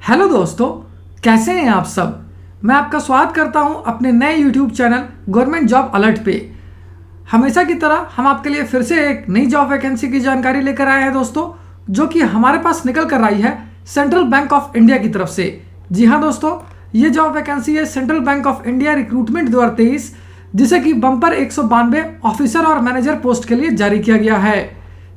Hello दोस्तों, कैसे हैं आप सब। मैं आपका स्वागत करता हूं अपने नए YouTube channel government job alert पे। हमेशा की तरह हम आपके लिए फिर से एक नई जॉब वैकेंसी की जानकारी लेकर आए हैं दोस्तों, जो कि हमारे पास निकल कर आई है सेंट्रल बैंक ऑफ इंडिया की तरफ से। जी हाँ दोस्तों, ये जॉब वैकेंसी है central bank of India recruitment 2023, जिसे कि बम्पर 192 ऑफिसर और मैनेजर पोस्ट के लिए जारी किया गया है।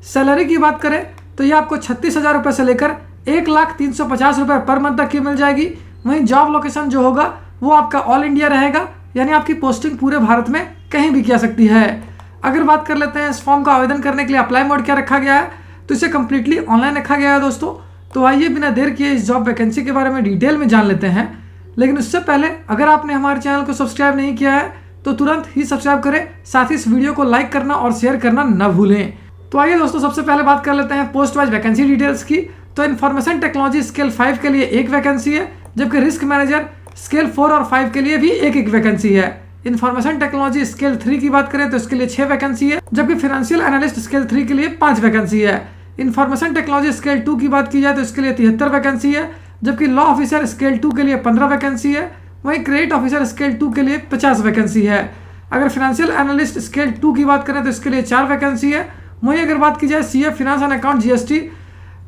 सैलरी की बात करें तो ये आपको 36,000 रुपये से लेकर 1,350,000 रुपये पर मंथ तक की मिल जाएगी। वहीं जॉब लोकेशन जो होगा वो आपका ऑल इंडिया रहेगा, यानी आपकी पोस्टिंग पूरे भारत में कहीं भी किया सकती है। अगर बात कर लेते हैं इस फॉर्म का आवेदन करने के लिए अप्लाई मोड क्या रखा गया है, तो इसे कम्प्लीटली ऑनलाइन रखा गया है दोस्तों। तो आइए बिना देर किए इस जॉब वैकेंसी के बारे में डिटेल में जान लेते हैं। लेकिन उससे पहले अगर आपने हमारे चैनल को सब्सक्राइब नहीं किया है तो तुरंत ही सब्सक्राइब करें, साथ ही इस वीडियो को लाइक करना और शेयर करना न भूलें। तो आइए दोस्तों, सबसे पहले बात कर लेते हैं पोस्ट वाइज वैकेंसी डिटेल्स की। तो इन्फॉर्मेशन टेक्नोलॉजी स्केल 5 के लिए एक वैकेंसी है, जबकि रिस्क मैनेजर स्केल 4 और 5 के लिए भी एक वैकेंसी है। इन्फॉर्मेशन टेक्नोलॉजी स्केल 3 की बात करें तो इसके लिए 6 वैकेंसी है, जबकि फाइनेंशियल एनालिस्ट स्केल 3 के लिए 5 वैकेंसी है। इन्फॉर्मेशन टेक्नोलॉजी स्केल 2 की बात की जाए तो इसके लिए 73 वैकेंसी है, जबकि लॉ ऑफिसर स्केल 2 के लिए 15 वैकेंसी है। वहीं क्रेडिट ऑफिसर स्केल 2 के लिए 50 वैकेंसी है। अगर फाइनेंशियल एनालिस्ट स्केल 2 की बात करें तो इसके लिए 4 वैकेंसी है। वहीं अगर बात की जाए CA finance and account GST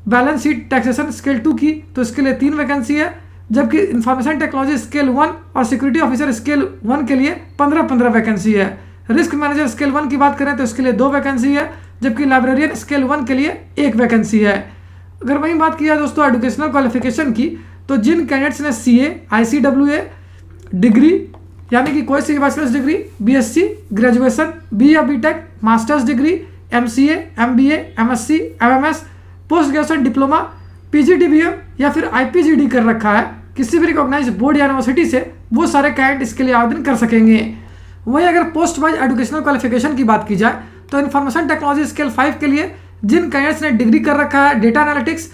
balance sheet taxation scale 2 की तो इसके लिए 3 वैकेंसी है, जबकि इन्फॉर्मेशन टेक्नोलॉजी स्केल 1 और सिक्योरिटी ऑफिसर स्केल 1 के लिए 15-15 वैकेंसी है। रिस्क मैनेजर स्केल 1 की बात करें तो इसके लिए 2 वैकेंसी है, जबकि लाइब्रेरियन स्केल 1 के लिए 1 वैकेंसी है। अगर वहीं बात की जाए दोस्तों एजुकेशनल क्वालिफिकेशन की, तो जिन कैंडिडेट्स ने सीए ICWA डिग्री यानी कि कोई सी bachelor's degree, BSc graduation, BA BTech, master's degree, MCA MBA MSc MMS, post graduation diploma, PGDBM या फिर IPGD कर रखा है किसी भी रिकॉग्नाइज बोर्ड या यूनिवर्सिटी से, वो सारे कैंडिडेट इसके लिए आवेदन कर सकेंगे। वहीं अगर पोस्ट वाइज एजुकेशनल क्वालिफिकेशन की बात की जाए तो इन्फॉर्मेशन टेक्नोलॉजी स्केल 5 के लिए जिन कैंडिडेट्स ने डिग्री कर रखा है data analytics,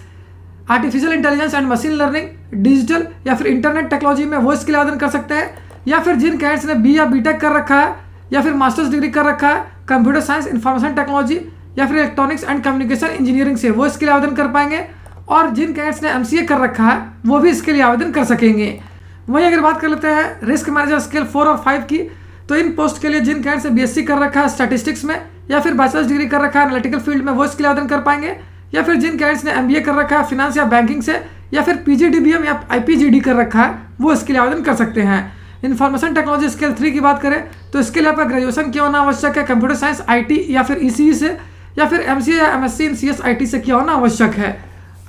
artificial intelligence and machine learning, digital या फिर इंटरनेट टेक्नोलॉजी में वो इसके लिए आवेदन कर सकते हैं। या फिर जिन कैंडिडेट्स ने BA या बीटेक कर रखा है या फिर मास्टर्स डिग्री कर रखा है कंप्यूटर साइंस, इंफॉर्मेशन टेक्नोलॉजी या फिर इलेक्ट्रॉनिक्स एंड कम्युनिकेशन इंजीनियरिंग से, वो इसके लिए आवेदन कर पाएंगे। और जिन कैंडिडेट्स ने MCA कर रखा है वो भी इसके लिए आवेदन कर सकेंगे। वहीं अगर बात कर लेते हैं रिस्क मैनेजर स्केल 4 और 5 की, तो इन पोस्ट के लिए जिन कैंडिडेट्स ने BSc कर रखा है स्टैटिस्टिक्स में या फिर बैचलर्स डिग्री कर रखा है एनालिटिकल फील्ड में, वो इसके लिए आवेदन कर पाएंगे। या फिर जिन कैंडिडेट्स ने MBA कर रखा है फिनांस या बैंकिंग से या फिर PGDBM या IPGD कर रखा है, वो इसके लिए आवेदन कर सकते हैं। इन्फॉर्मेशन टेक्नोलॉजी स्केल 3 की बात करें तो इसके लिए आपका ग्रेजुएशन किया होना आवश्यक है कंप्यूटर साइंस IT या फिर ECE से, या फिर MCA या MSc इन CSIT से किया होना आवश्यक है।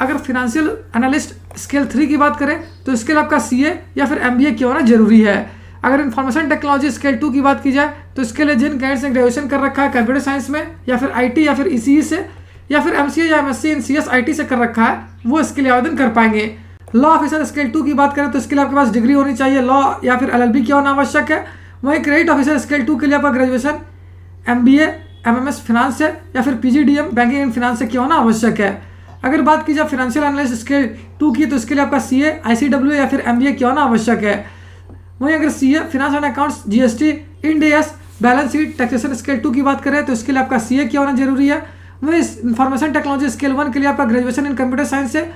अगर फाइनेंशियल एनालिस्ट स्केल 3 की बात करें तो इसके लिए आपका CA या फिर MBA किया होना जरूरी है। अगर इन्फॉर्मेशन टेक्नोलॉजी स्केल 2 की बात की जाए तो इसके लिए जिन कैंडिडेट्स ने ग्रेजुएशन कर रखा है कंप्यूटर साइंस में या फिर IT या फिर ECE से या फिर MCA या MSc इन CSIT से कर रखा है, वो इसके लिए आवेदन कर पाएंगे। लॉ ऑफिसर स्केल 2 की बात करें तो इसके लिए आपके पास डिग्री होनी चाहिए, लॉ या फिर LLB किया होना आवश्यक है। वहीं क्रेडिट ऑफिसर स्केल 2 के लिए आपका ग्रेजुएशन MBA MMS फिनांस से या फिर PGDM बैंकिंग एंड फिनांस से किया होना आवश्यक है। अगर बात की जाए फाइनेंशियल एनालिस्ट स्केल 2 की तो इसके लिए आपका CA ICWA या फिर MBA किया होना आवश्यक है। वहीं अगर CA finance and accounts GST Ind AS balance sheet taxation scale 2 की बात करें तो इसके लिए आपका CA किया होना जरूरी है। वहीं इन्फॉर्मेशन टेक्नोलॉजी स्केल 1 के लिए आपका ग्रेजुएशन इन कंप्यूटर साइंस से,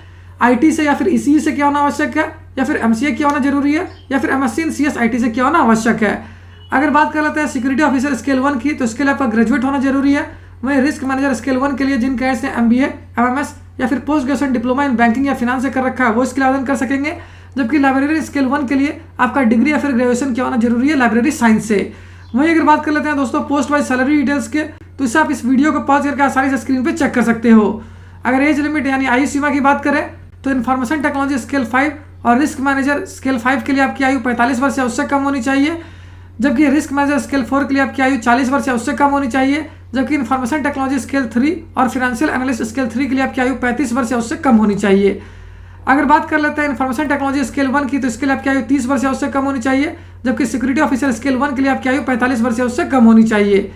IT से या फिर ECE से किया होना आवश्यक है, या फिर MCA किया होना जरूरी है, या फिर MSc इन CSIT से किया होना आवश्यक है। अगर बात कर लेते हैं सिक्योरिटी ऑफिसर स्केल 1 की तो इसके लिए आपका ग्रेजुएट होना जरूरी है। वहीं रिस्क मैनेजर स्केल 1 के लिए जिन कैंडिडेट्स ने MBA MMS या फिर post graduation diploma in banking या फिनांस से कर रखा है, वो इसके लिए आवेदन कर सकेंगे। जबकि लाइब्रेरी स्केल 1 के लिए आपका डिग्री या फिर ग्रेजुएशन किया होना जरूरी है लाइब्रेरी साइंस से। वहीं अगर बात कर लेते हैं दोस्तों पोस्ट वाइज सैलरी डिटेल्स के, तो इससे आप इस वीडियो को पॉज करके आसानी से स्क्रीन पे चेक कर सकते हो। अगर एज लिमिट यानी आयु सीमा की बात करें तो इन्फॉर्मेशन टेक्नोलॉजी स्केल 5 और रिस्क मैनेजर स्केल 5 के लिए आपकी आयु 45 वर्ष या उससे कम होनी चाहिए, जबकि रिस्क मैनेजर स्केल 4 के लिए आपकी आयु 40 वर्ष या उससे कम होनी चाहिए, जबकि इन्फॉर्मेशन टेक्नोलॉजी स्केल 3 और फाइनेंशियल एनालिस्ट स्केल 3 के लिए आपकी आयु 35 वर्ष या उससे कम होनी चाहिए। अगर बात कर लेते हैं इन्फॉर्मेशन टेक्नोलॉजी स्केल 1 की तो इसके लिए आपकी आयु 30 वर्ष या उससे कम होनी चाहिए, जबकि सिक्योरिटी ऑफिसर स्केल 1 के लिए आपकी आयु 45 वर्ष या उससे कम होनी चाहिए।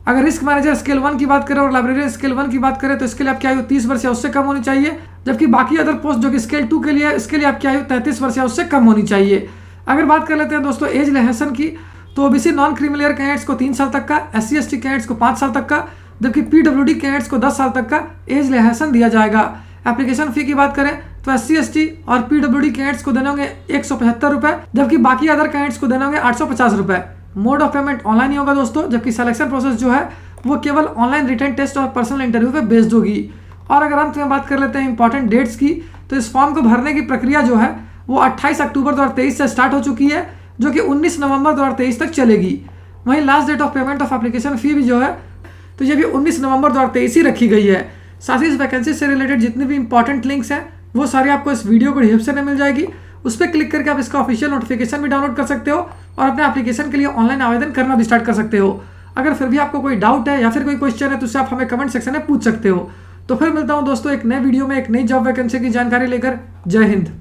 अगर रिस्क मैनेजर स्केल 1 की बात करें और लाइब्रेरियन स्केल 1 की बात करें तो इसके लिए आपकी आयु 30 वर्ष या उससे कम होनी चाहिए, जबकि बाकी अदर पोस्ट जो कि स्केल 2 के लिए है इसके लिए आपकी आयु 33 वर्ष या उससे कम होनी चाहिए। अगर बात कर लेते हैं दोस्तों एज रिलैक्सेशन की, तो OBC नॉन क्रीमिलियर कैंडिडेट्स को 3 साल तक का, SC ST कैंडिडेट्स को 5 साल तक का, जबकि PWD कैंडिडेट्स को 10 साल तक का एज रिलैक्सेशन दिया जाएगा। एप्लीकेशन फ़ी की बात करें तो SC/ST और PWD कैंडिडेट्स को देने होंगे 175 रुपये, जबकि बाकी अदर कैंडिडेट्स को देने होंगे 850 रुपये। मोड ऑफ पेमेंट ऑनलाइन ही होगा दोस्तों, जबकि सिलेक्शन प्रोसेस जो है वो केवल ऑनलाइन रिटन टेस्ट और पर्सनल इंटरव्यू पे बेस्ड होगी। और अगर अंत में बात कर लेते हैं इंपॉर्टेंट डेट्स की, तो इस फॉर्म को भरने की प्रक्रिया जो है वो 28 अक्टूबर 2023 से स्टार्ट हो चुकी है, जो कि 19 नवंबर 2023 तक चलेगी। वहीं last date of payment of application fee भी जो है तो ये भी 19 नवंबर 2023 ही रखी गई है। साथ ही इस वैकेंसी से रिलेटेड जितने भी इंपॉर्टेंट लिंक्स हैं वो सारी आपको इस वीडियो को डिस्क्रिप्शन में मिल जाएगी। उस पर क्लिक करके आप इसका ऑफिशियल नोटिफिकेशन भी डाउनलोड कर सकते हो और अपने एप्लीकेशन के लिए ऑनलाइन आवेदन करना भी स्टार्ट कर सकते हो। अगर फिर भी आपको कोई डाउट है या फिर कोई क्वेश्चन है तो उसे आप हमें कमेंट सेक्शन में पूछ सकते हो। तो फिर मिलता हूँ दोस्तों एक नए वीडियो में एक नई जॉब वैकेंसी की जानकारी लेकर। जय हिंद।